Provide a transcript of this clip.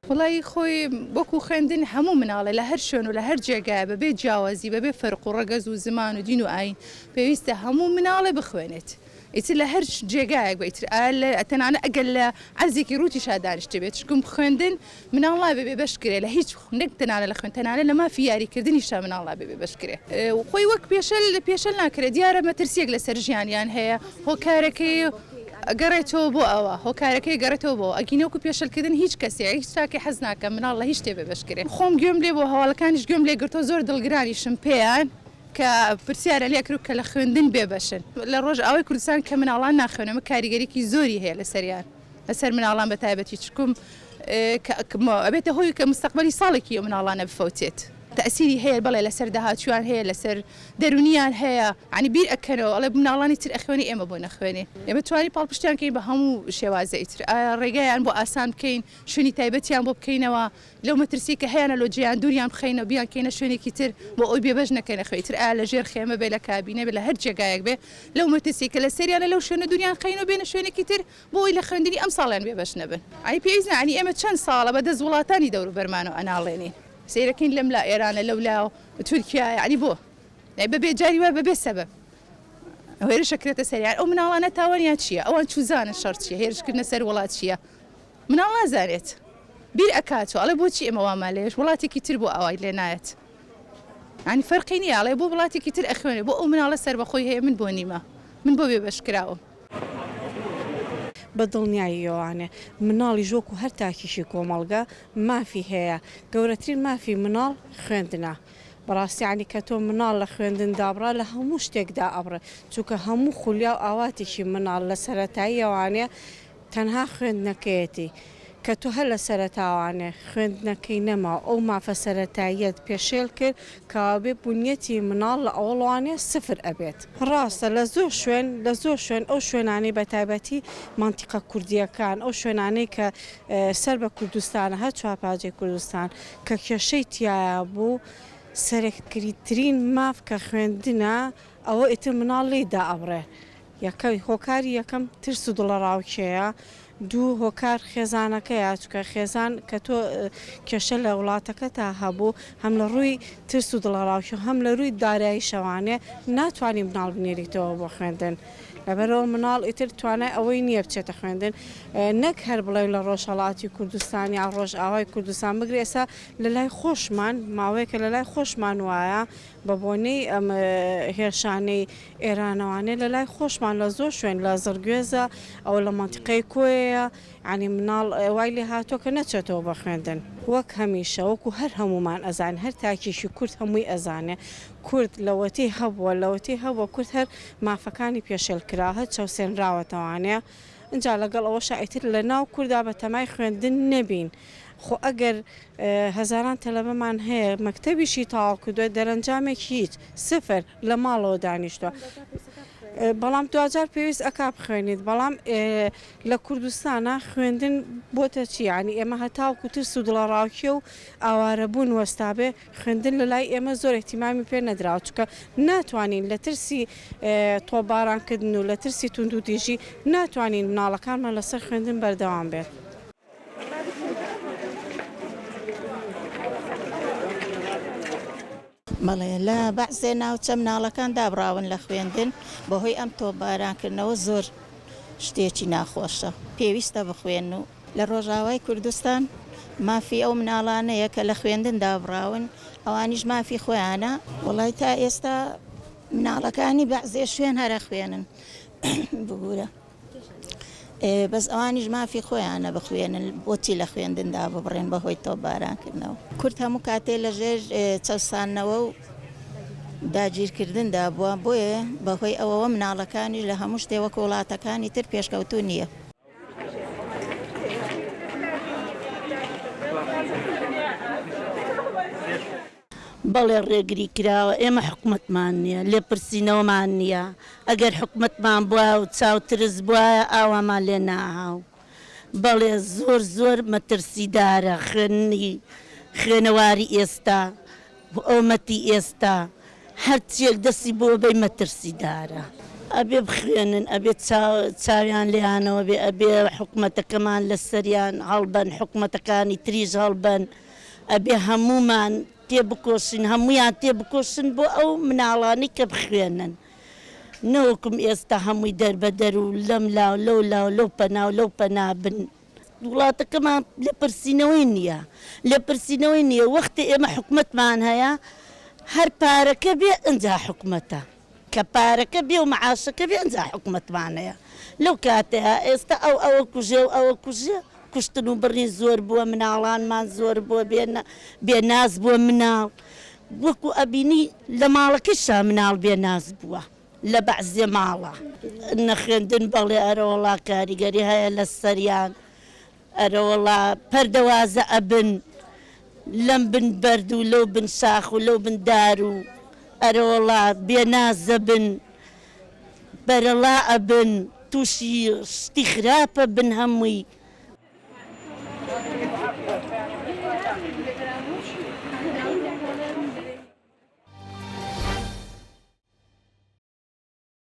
وڵی خۆی وەکو خوێندن هەموو مناڵە لە هەر شوێن و لە هەر جێگای بەبێ جیاوازی بەبێ فەرق و ڕەگەز و زمان و دین و ئاین پێویستە هەموو مناڵە بخوێنێت. ئیتر لە هەر جێگایەک بە ئیتر تەنانە ئەگەر لە عەرزێکی ڕووتی شادانیشتە بێت چکم خوێندن مناڵا بێ بەشکرێ لە هیچ نەک تەنانە لە خوێن تەنانە لە مافی یاریکردنیشا مناڵا بێ بەشکرێ خۆی وەک پێشەل ناکرێت دیارە مەترسیەک لەسەر ژیانیان هەیە هۆکارەکەی گەڕێتەوە بۆ ئەوە هۆکارەکەی گەڕێتەوە بۆ ئەگینەوەکو پێشەلکردن هیچ کەسێ هیچ تاکە حەز ناکەم مناڵ لە هیچ شتێ بێ بەشکرێ خۆم گوێم لێ بۆ هەواڵەکانیش گوێم لێ گرتۆ زۆر دڵگرانیشم پێیان کە پرسیارە لێکرد کە لە خوێندن بێ بەشن لە ڕۆژ ئەوەی کوردستان کە مناڵان ناخوێنەمە کاریگەریکی زۆری هەیە لەسەریان لەسەر مناڵان بە تایبەتی چکم ئەبێتە هۆی کە مستەقبەلی ساڵێکی ئەو مناڵانە بفەوتێت. تأثیری هەیە بەڵێ لەسەر داهاتویان هەیە لەسەر دەرونیان هەیە عنی بیر ئەکەنەوە ئەڵێ مناڵانی تر ئەخوێنی ئێمە بۆ نەخوێنێ ئێمە توانی پاڵپشتیان کەین بە هەموو شێوازە ئیتر ڕێگایان بۆ ئاسان بکەین شوێنی تایبەتیان بۆ بکەینەوە لەو مەترسی کە هەیەە لۆجییان دووریان بخەینەوە بیان کەینە شوێنێکی تر بۆ ئەوی بێبەش نەکەنە خوێتر لە ژێر خێمە بێ لە کابینە بێ لە هەر جێگایەک بێ لەو مەترسی کە لە سەریانە لەو شوێنە دووریان خەینەوە بێنە شوێنێکی تر بۆ ئەوی لە خوێندنی ئەم ساڵیان بێبەش نەبن ئای پێویست نانی ئێمە چەند ساڵە بەدەست وڵاتانی دەور و بەرمانەوە ئەناڵێنین سیرەکەین لەم لا ئێرانە لەولا تورکیا ینی بۆ بەبێ جاری وە بەبێ سەبەب هێرە شەکرێتە سەریان ئەو مناڵانە تاوانیان چییە ئەوان چوزانە شەڕ چیە هێرشکردنە سەر وڵات چییە مناڵ نازانێت بیر ئەکاتەوە ئەڵێ بۆچی ئێمە وامان لێش وڵاتێکی تر بۆ ئەوای لێ نایەت ینی فەرقی نییە ئەڵێ بۆ وڵاتێکی تر ئەخوێنێ بۆ ئەو مناڵە سەر بەخۆی هەیە من بۆ نیمە من بۆ بێ بەشکراوە بە دڵنیاییەوانێ مناڵی ژۆک و هەر تاکیشی کۆمەڵگا مافی هەیە گەورەترین مافی مناڵ خوێندنە بەڕاستیانی کە تۆ مناڵ لە خوێندن دابڕا لە هەموو شتێکدا ئەبڕێ چونکە هەموو خولیا و ئاواتێکی مناڵ لە سەرەتاییەوانێ تەنها خوێندنەکەیەتی کە تۆ هەر لە سەرەتاوانێ خوێندنەکەی نەما ئەو مافە سەرەتاییەت پێشێل کرد کابێ بنیەتی مناڵ لە ئەوڵوانێ سفر ئەبێت ڕاستە لە زۆر شوێن ئەو شوێنانەی بە تایبەتی مانتیقە کوردیەکان ئەو شوێنانەی کە سەر بە کوردستانە هەر چاپاجێ کوردستان کە کێشەی تایە بوو سەرەکریترین ماف کە خوێندنە ئەوە ئیتر مناڵ لێدا ئەبڕێ یەکەوی هۆکاری یەکەم ترس و دڵەڕاوکێیە دوو هۆکار خێزانەکەیە چکە خێزان کە تۆ کێشە لە وڵاتەکە تا هەبوو هەم لە ڕووی ترس و دڵەڕاوکێ هەم لە ڕووی دارایی شەوانێ ناتوانانی مناڵ بنێریتەوە بۆ خوێندن لەبەرەوە مناڵ ئیتر توانای ئەوەی نییە بچێتە خوێندن نەک هەر بڵێ لە ڕۆژهەڵاتی کوردستانی یا ڕۆژ ئاوای کوردستان بگرێ ئێستا لە لای خۆشمان ماوەیەکە لە لای خۆشمان وایە بە بۆنەی ئەم هێرشانەی ئێرانەوانێ لە لای خۆشمان لە زۆر شوێن لە زەرگوێزە ئەو لە مەنتیقەی کۆیەیە ینی مناڵ وای لێ هاتۆ کە نەچێتەوە بە خوێندن وەک هەمیشە وەکو هەر هەمومان ئەزان هەر تاکیشی کورد هەمووی ئەزانێ کورد لەوەتی هەبووە کورد هەر مافەکانی پێشێل کرا هەر چاوسێنراوەتەوانێ اینجا لەگەڵ ئەوە شائیتر لە ناو کووردا بە تەمای خوێندن نەبین خۆ ئەگەر هەزاران تەلەبەمان هەیە مەکتەبیشی تاواو کردووە دەرەنجامێک هیچ سفر لە ماڵەوە دانیشتووە بەڵام دوجار پێویست ئەکا بخوێنیت بەڵام لە کوردستانە خوێندن بۆتە چی ینی ئێمە هەتاوکو ترس و دڵەڕاوکێ و ئاوارەبوون وەستابێ خوێندن لە لای ئێمە زۆر احتیمامی پێ نەدراوە چکە ناتوانین لە ترسی تۆبارانکردن و لە ترسی توند و دیژی ناتوانین مناڵەکانمان لەسەر خوێندن بەردەوام بێت. مەڵێ لە بەعزێ ناوچە مناڵەکان دابڕاون لە خوێندن بەهۆی ئەم تۆبارانکردنەوە زۆر شتێکی ناخۆشە پێویستە بخوێن و لە ڕۆژاوای کوردستان مافی ئەو مناڵانەیە کە لە خوێندن دابڕاون ئەوانیش مافی خۆیانە وڵای تا ئێستا مناڵەکانی بەعزێ شوێن هەرە خوێنن بگورە بەس ئەوانیش مافی خۆیانە بخوێنن بۆچی لە خوێندندا ببڕێن بەهۆی تۆبارانکردنەوە کورد هەموو کاتێ لە ژێر چەسانەوە و داگیرکردندا بووە بۆیە بەهۆی ئەوەوە مناڵەکانی لە هەموو شتێوەکە وڵاتەکانی تر پێشکەوتو نییە. بەڵێ ڕێگری کراوە ئێمە حکومەتمان نییە لێپرسینەوەمان نییە ئەگەر حکومەتمان بووە و چاوترس بووە ئاوامان لێ ناهاو بەڵێ زۆر مەترسیدارە خوێنەواری ئێستا ئەومەتی ئێستا هەرچیەک دەستی بۆ بەی مەترسیدارە أبي بخوێنن أبي چاویان لێیانەوە بێ ئەبێ حکومەتەکەمان لەسەریان هەڵبەن حکومەتەکانی تریژ هەڵبەن ئەبێ هەمومان تێبکۆشن هەمویان تێبکۆشن بۆ ئەو مناڵانی کە بخوێنن نەوەکم ئێستا هەمووی دەربەدەر و لەم لاو لەو لاو لەو پەناو لەو پەنابن وڵاتەکەمان لێپرسینەوەی نییە لێپرسینەوەی نییە وەختی ئێمە حکومەتمان هەیە هەر پارەکە بێ ئەنجا حکومەتە کە پارەکە بێ و معاشەکە بێ ئەنجا حکومەتمانەیە لەو کاتەیە ئێستا ئەوە کوژێ و ئەوە کوژێ کوشتن و بڕین زۆر بووە مناڵانمان زۆر بووە بێناز بووە مناڵ وەکو ئەبینی لە ماڵەکەشا مناڵ بێناز بووە لە بەعزێ ماڵە نەخوێندن بەڵێ ئەرەوەڵا کاریگەری هەیە لە سەریان ئەرەوەڵا پەردەوازە ئەبن لەم بن بەرد و لەو بن ساخ و لەو بن دار و ئەرەوەڵا بێنازە بن بەرەڵا ئەبن تووشی شتی خراپە بن هەمووی